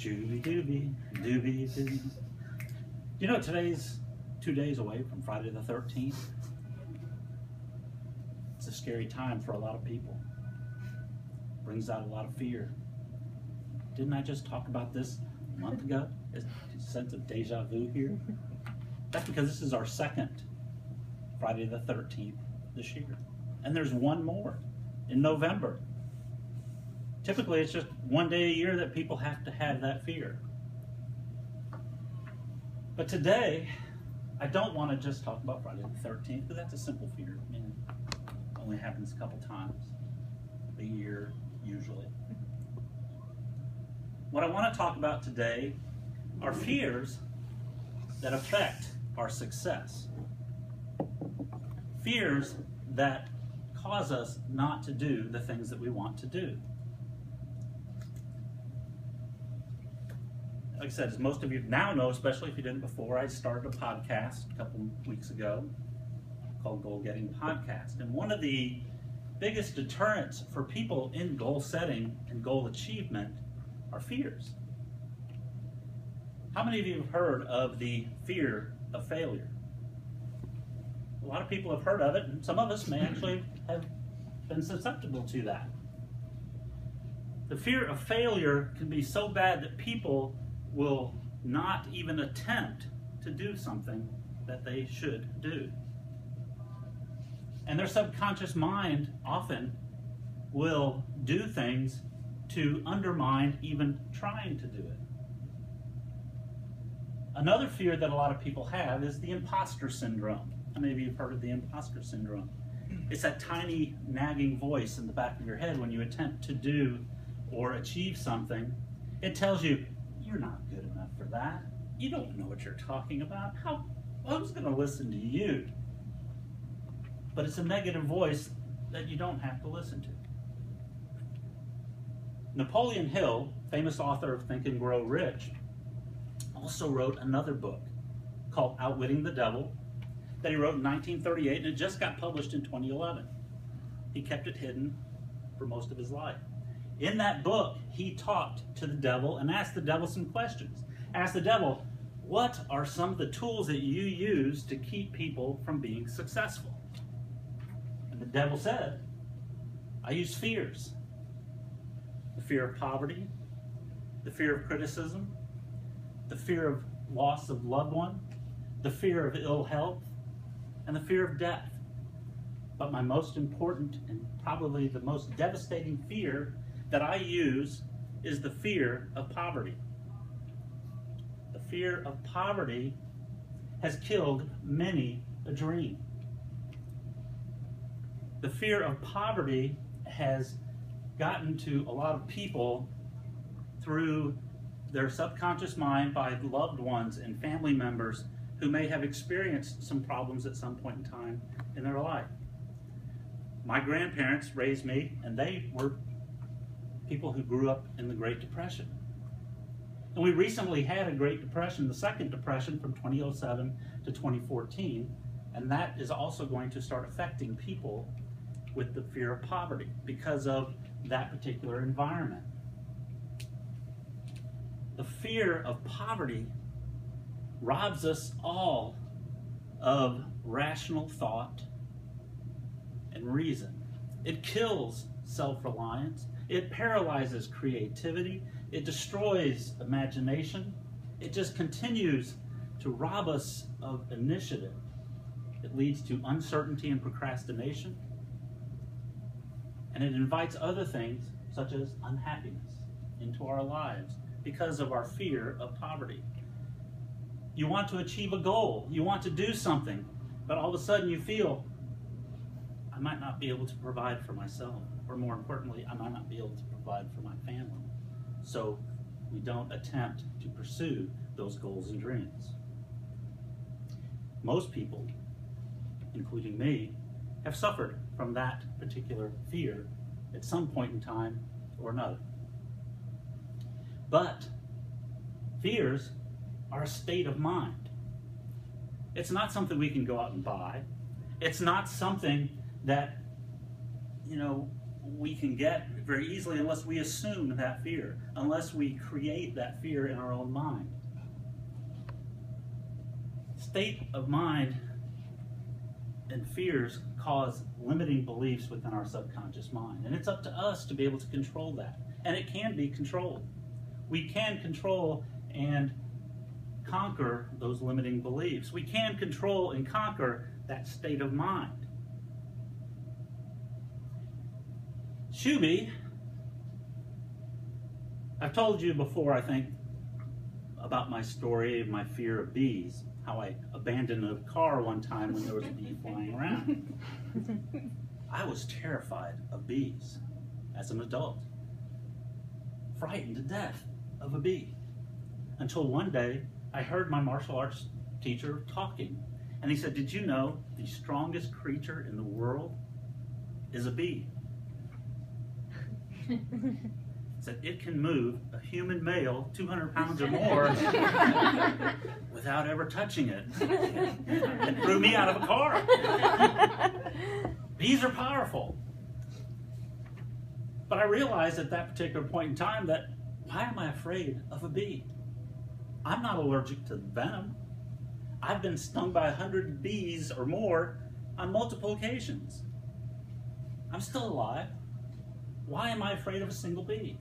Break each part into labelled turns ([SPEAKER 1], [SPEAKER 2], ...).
[SPEAKER 1] Shooby dooby, dooby doo. You know, today's 2 days away from Friday the 13th. It's a scary time for a lot of people. Brings out a lot of fear. Didn't I just talk about this a month ago? Is a sense of deja vu here? That's because this is our second Friday the 13th this year. And there's one more in November. Typically, it's just 1 day a year that people have to have that fear. But today, I don't want to just talk about Friday the 13th, because that's a simple fear. I mean, it only happens a couple times a year, usually. What I want to talk about today are fears that affect our success. Fears that cause us not to do the things that we want to do. Like I said, as most of you now know, especially if you didn't before, I started a podcast a couple weeks ago called Goal Getting Podcast. And one of the biggest deterrents for people in goal setting and goal achievement are fears. How many of you have heard of the fear of failure? A lot of people have heard of it, and some of us may actually have been susceptible to that. The fear of failure can be so bad that people will not even attempt to do something that they should do. And their subconscious mind often will do things to undermine even trying to do it. Another fear that a lot of people have is the imposter syndrome. How many of you have heard of the imposter syndrome? It's that tiny nagging voice in the back of your head when you attempt to do or achieve something. It tells you, you're not good enough for that. You don't know what you're talking about. Who's going to listen to you? But it's a negative voice that you don't have to listen to. Napoleon Hill, famous author of Think and Grow Rich, also wrote another book called Outwitting the Devil that he wrote in 1938, and it just got published in 2011. He kept it hidden for most of his life. In that book, he talked to the devil and asked the devil some questions. Asked the devil, what are some of the tools that you use to keep people from being successful? And the devil said, I use fears. The fear of poverty, the fear of criticism, the fear of loss of loved one, the fear of ill health, and the fear of death. But my most important and probably the most devastating fear that I use is the fear of poverty. The fear of poverty has killed many a dream. The fear of poverty has gotten to a lot of people through their subconscious mind by loved ones and family members who may have experienced some problems at some point in time in their life. My grandparents raised me, and they were people who grew up in the Great Depression. And we recently had a Great Depression, the Second Depression from 2007 to 2014, and that is also going to start affecting people with the fear of poverty because of that particular environment. The fear of poverty robs us all of rational thought and reason. It kills self-reliance. It paralyzes creativity. It destroys imagination. It just continues to rob us of initiative. It leads to uncertainty and procrastination. And it invites other things, such as unhappiness, into our lives because of our fear of poverty. You want to achieve a goal. You want to do something, but all of a sudden you feel, I might not be able to provide for myself, or more importantly, I might not be able to provide for my family. So we don't attempt to pursue those goals and dreams. Most people, including me, have suffered from that particular fear at some point in time or another. But fears are a state of mind. It's not something we can go out and buy. It's not something that, we can get very easily unless we assume that fear, unless we create that fear in our own mind. State of mind and fears cause limiting beliefs within our subconscious mind. And it's up to us to be able to control that. And it can be controlled. We can control and conquer those limiting beliefs. We can control and conquer that state of mind. Shoo, I've told you before, I think, about my story of my fear of bees, how I abandoned a car one time when there was a bee flying around. I was terrified of bees as an adult, frightened to death of a bee, until one day I heard my martial arts teacher talking, and he said, "Did you know the strongest creature in the world is a bee?" Said it can move a human male 200 pounds or more without ever touching it. It threw me out of a car. Bees are powerful. But I realized at that particular point in time that, why am I afraid of a bee? I'm not allergic to venom. I've been stung by 100 bees or more on multiple occasions. I'm still alive. Why am I afraid of a single bee?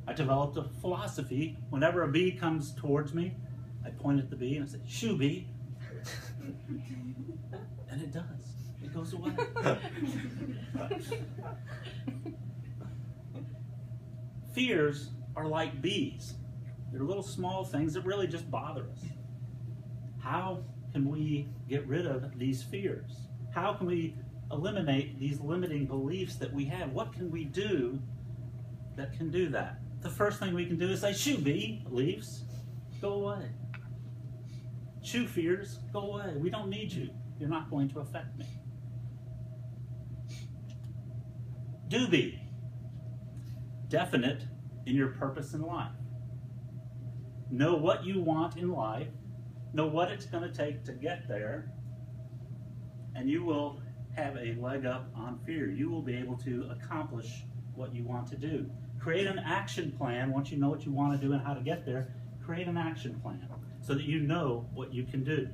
[SPEAKER 1] I developed a philosophy. Whenever a bee comes towards me, I point at the bee and I say, "Shoo, bee." And it does. It goes away. Fears are like bees. They're little small things that really just bother us. How can we get rid of these fears? How can we eliminate these limiting beliefs that we have? What can we do that can do that? The first thing we can do is say, "Shoo, bee, beliefs, go away. Shoo, fears, go away. We don't need you. You're not going to affect me." Do be definite in your purpose in life. Know what you want in life. Know what it's going to take to get there. And you will have a leg up on fear. You will be able to accomplish what you want to do. Create an action plan. Once you know what you want to do and how to get there, create an action plan so that you know what you can do.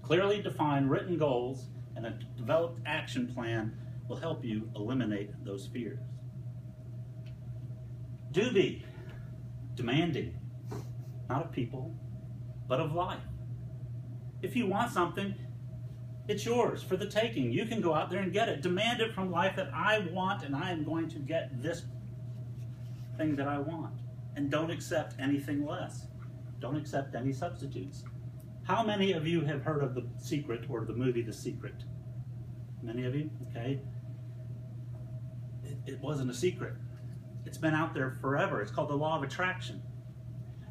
[SPEAKER 1] Clearly defined written goals and a developed action plan will help you eliminate those fears. Do be demanding, not of people, but of life. If you want something, it's yours for the taking. You can go out there and get it. Demand it from life that I want, and I am going to get this thing that I want. And don't accept anything less. Don't accept any substitutes. How many of you have heard of The Secret or the movie The Secret? Many of you? Okay. It wasn't a secret. It's been out there forever. It's called the law of attraction.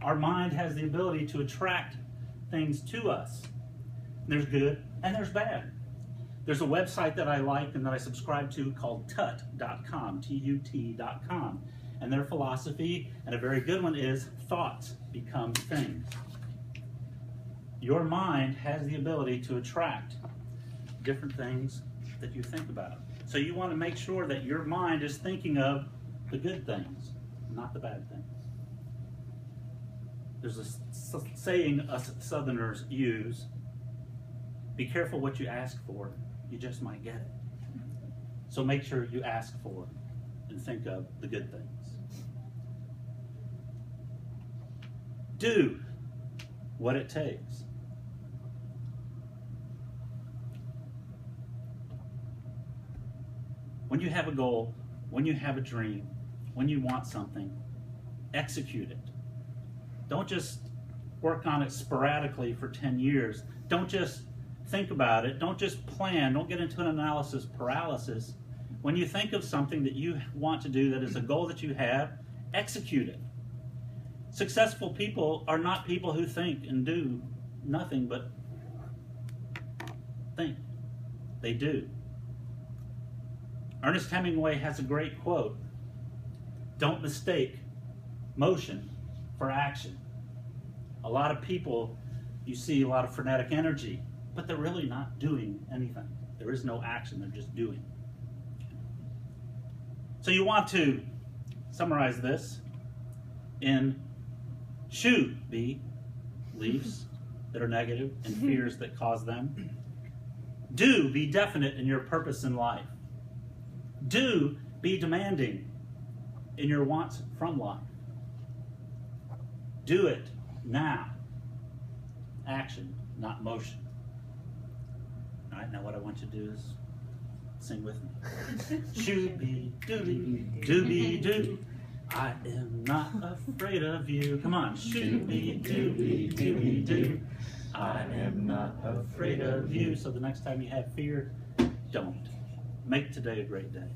[SPEAKER 1] Our mind has the ability to attract things to us. There's good and there's bad. There's a website that I like and that I subscribe to called tut.com, T-U-T.com. And their philosophy, and a very good one, is thoughts become things. Your mind has the ability to attract different things that you think about. So you want to make sure that your mind is thinking of the good things, not the bad things. There's a saying us Southerners use: be careful what you ask for, you just might get it. So make sure you ask for and think of the good things. Do what it takes. When you have a goal, when you have a dream, when you want something, execute it. Don't just work on it sporadically for 10 years. Don't just think about it. Don't just plan. Don't get into an analysis paralysis. When you think of something that you want to do, that is a goal that you have, execute it. Successful people are not people who think and do nothing but think. They do. Ernest Hemingway has a great quote: "Don't mistake motion for action." A lot of people, you see a lot of frenetic energy, but they're really not doing anything. There is no action, they're just doing. So you want to summarize this in Shoo, be beliefs that are negative and fears that cause them. Do, be definite in your purpose in life. Do, be demanding in your wants from life. Do it now. Action, not motion. All right, now what I want you to do is sing with me. Shoo-be, doo-be, doo-be, doo. I am not afraid of you. Come on. Shoo-be, doo-be, doo-be, doo. I am not afraid of you. So the next time you have fear, don't. Make today a great day.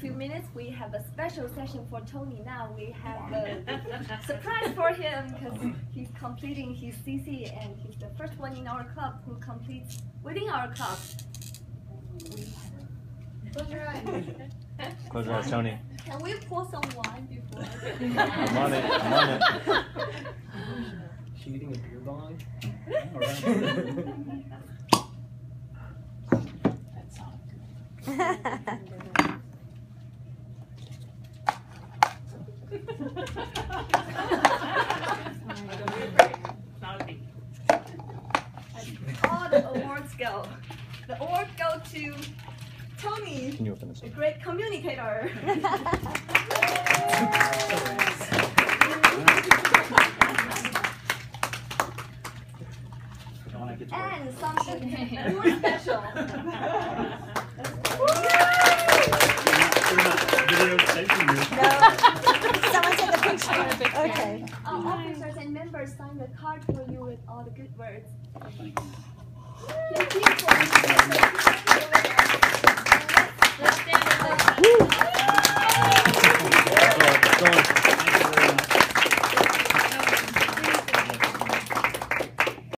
[SPEAKER 2] Few minutes, we have a special session for Tony. Now we have a surprise for him because he's completing his CC and he's the first one in our club who completes within our club. Close your eyes.
[SPEAKER 3] Close your eyes, Tony.
[SPEAKER 2] Can we pour some wine before?
[SPEAKER 3] I'm on it. I'm on it.
[SPEAKER 4] She eating a beer bong?
[SPEAKER 1] All right. That sounds good.
[SPEAKER 2] All the awards go. The awards go to Tony,
[SPEAKER 3] Can you open this
[SPEAKER 2] the
[SPEAKER 3] up?
[SPEAKER 2] great communicator. And something more special.
[SPEAKER 5] Someone take a picture. Okay.
[SPEAKER 2] Our officers and members signed a card for you with all the good words.
[SPEAKER 1] Thank you.
[SPEAKER 2] Thank you for